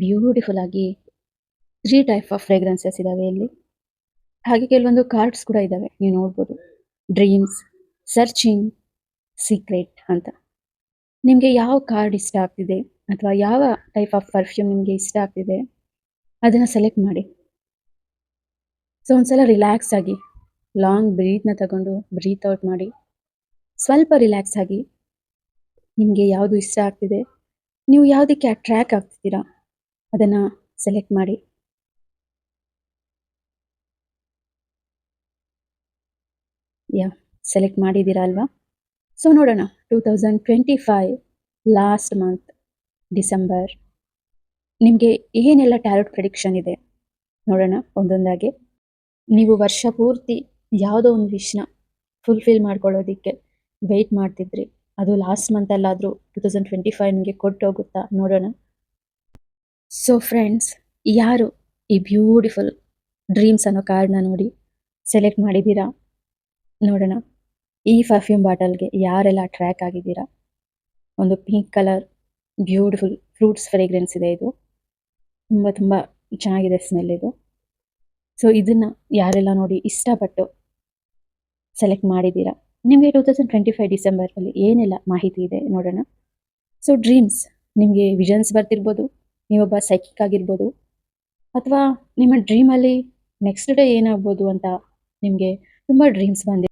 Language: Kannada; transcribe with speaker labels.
Speaker 1: ಬ್ಯೂಟಿಫುಲ್ ಆಗಿ 3 ಟೈಪ್ ಆಫ್ ಫ್ರೇಗ್ರೆನ್ಸಸ್ ಇದಾವೆ ಇಲ್ಲಿ. ಹಾಗೆ ಕೆಲವೊಂದು ಕಾರ್ಡ್ಸ್ ಕೂಡ ಇದಾವೆ. ನೀವು ನೋಡ್ಬೋದು. ಡ್ರೀಮ್ಸ್, ಸರ್ಚಿಂಗ್, ಸೀಕ್ರೆಟ್ ಅಂತ. ನಿಮಗೆ ಯಾವ ಕಾರ್ಡ್ ಇಷ್ಟ ಆಗ್ತಿದೆ ಅಥವಾ ಯಾವ ಟೈಪ್ ಆಫ್ ಪರ್ಫ್ಯೂಮ್ ನಿಮಗೆ ಇಷ್ಟ ಆಗ್ತಿದೆ ಅದನ್ನ ಸೆಲೆಕ್ಟ್ ಮಾಡಿ. ಸೊ ಒಂದ್ಸಲ ರಿಲ್ಯಾಕ್ಸ್ ಆಗಿ ಲಾಂಗ್ ಬ್ರೀತ್ನ ತಗೊಂಡು ಬ್ರೀತ್ ಔಟ್ ಮಾಡಿ ಸ್ವಲ್ಪ ರಿಲ್ಯಾಕ್ಸ್ ಆಗಿ ನಿಮಗೆ ಯಾವುದು ಇಷ್ಟ ಆಗ್ತಿದೆ, ನೀವು ಯಾವುದಕ್ಕೆ ಅಟ್ರಾಕ್ಟ್ ಆಗ್ತಿದ್ದೀರಾ ಅದನ್ನ ಸೆಲೆಕ್ಟ್ ಮಾಡಿ. ಸೆಲೆಕ್ಟ್ ಮಾಡಿದ್ದೀರಾ ಅಲ್ವಾ? ಸೊ ನೋಡೋಣ 2025 ಲಾಸ್ಟ್ ಮಂತ್ ಡಿಸೆಂಬರ್ ನಿಮಗೆ ಏನೆಲ್ಲ ಟ್ಯಾರೋಟ್ ಪ್ರೆಡಿಕ್ಷನ್ ಇದೆ ನೋಡೋಣ ಒಂದೊಂದಾಗಿ. ನೀವು ವರ್ಷ ಪೂರ್ತಿ ಯಾವುದೋ ಒಂದು ವಿಷ್ನ ಫುಲ್ಫಿಲ್ ಮಾಡ್ಕೊಳ್ಳೋದಿಕ್ಕೆ ವೆಯ್ಟ್ ಮಾಡ್ತಿದ್ರಿ, ಅದು ಲಾಸ್ಟ್ ಮಂತಲ್ಲಾದರೂ 2025 ನಿಮಗೆ ಕೊಟ್ಟು ಹೋಗುತ್ತಾ ನೋಡೋಣ. ಸೊ ಫ್ರೆಂಡ್ಸ್, ಯಾರು ಈ ಬ್ಯೂಟಿಫುಲ್ ಡ್ರೀಮ್ಸ್ ಅನ್ನೋ ಕಾರ್ಡ್ನ ನೋಡಿ ಸೆಲೆಕ್ಟ್ ಮಾಡಿದ್ದೀರಾ ನೋಡೋಣ. ಈ ಪರ್ಫ್ಯೂಮ್ ಬಾಟಲ್ಗೆ ಯಾರೆಲ್ಲ ಅಟ್ರ್ಯಾಕ್ಟ್ ಆಗಿದ್ದೀರಾ? ಒಂದು pink colour beautiful fruits fragrance ಇದೆ. ಇದು ತುಂಬ ತುಂಬ ಚೆನ್ನಾಗಿದೆ ಸ್ಮೆಲ್ ಇದು. ಸೊ ಇದನ್ನು ಯಾರೆಲ್ಲ ನೋಡಿ ಇಷ್ಟಪಟ್ಟು ಸೆಲೆಕ್ಟ್ ಮಾಡಿದ್ದೀರಾ? ನಿಮಗೆ 2025 ಡಿಸೆಂಬರಲ್ಲಿ ಏನೆಲ್ಲ ಮಾಹಿತಿ ಇದೆ ನೋಡೋಣ. ಸೊ ಡ್ರೀಮ್ಸ್, ನಿಮಗೆ ವಿಷನ್ಸ್ ಬರ್ತಿರ್ಬೋದು, ನೀವೊಬ್ಬ ಸೈಕಿಕ್ ಆಗಿರ್ಬೋದು, ಅಥವಾ ನಿಮ್ಮ ಡ್ರೀಮಲ್ಲಿ ನೆಕ್ಸ್ಟ್ ಡೇ ಏನಾಗ್ಬೋದು ಅಂತ ನಿಮಗೆ ತುಂಬ ಡ್ರೀಮ್ಸ್ ಬಂದಿದೆ.